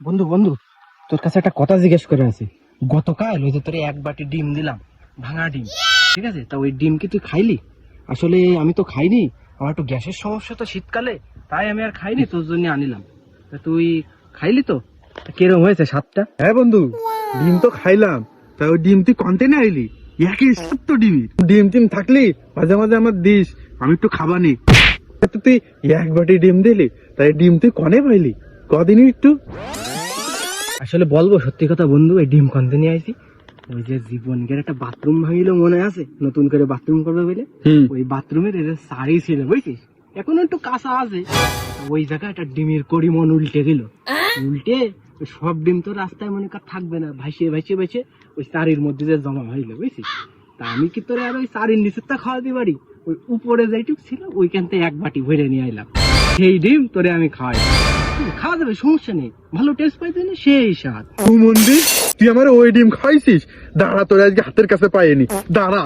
বন্ধু বন্ধু, তোর কাছে একটা কথা জিজ্ঞেস করে আছি। গতকাল ওই যে তোরে এক বাটি ডিম দিলাম, ভাঙা ডিম, ঠিক আছে? তা ওই ডিম কি তুই খাইলি? আসলে আমি তো খাইনি, আমার একটু গ্যাসের সমস্যা তো শীতকালে, তাই আমি আর খাইনি, তোর জন্য আনিলাম। তা তুই খাইলি তো? তা কিরম হয়েছে স্বাদটা? হ্যাঁ বন্ধু, ডিম তো খাইলাম। তা ওই ডিম তুই কন্টেনে আইলি? একই স্বাদ তো ডিমের। ডিম টিম থাকলি মাঝে মাঝে আমার দিস, আমি একটু খাবানি। তো তুই এক বাটি ডিম দিলি, তাই ডিম তুই কনে পাইলি? কদিন একটু আসলে বলবো সত্যি কথা বন্ধু, এই ডিম কনতে নিয়ে আইছি। ওই যে জীবনকের একটা বাথরুম ভাঙিল মনে আছে, নতুন করে বাথরুম করবে বলে, ওই বাথরুমের এদের সারি ছিল বুঝছিস, এখন একটু কাঁচা আছে। ওই জায়গায় একটা ডিমের করিমন উল্টে দিল, উল্টে ওই সব ডিম তো রাস্তায় মনে কর থাকবে না, ভাসিয়ে ভাসিয়ে ভাসিয়ে ওই চারির মধ্যে যে জমা হইলো বুঝছিস। তা আমি কি তোরে আর ওই চারির নিচেরটা খাওয়াতে পারি? ওই উপরে যেটুক ছিল ওইখান থেকে এক বাটি ভরে নিয়ে আইলাম, সেই ডিম তোরে আমি খাওয়াই। খাওয়া যাবে, সমস্যা নেই, ভালো টেস্ট পাইতে না সেই স্বাদ। মন্দির, তুই আমার ওই ডিম খাইছিস? দাঁড়া, তোর আজকে হাতের কাছে পাইনি, দাঁড়া।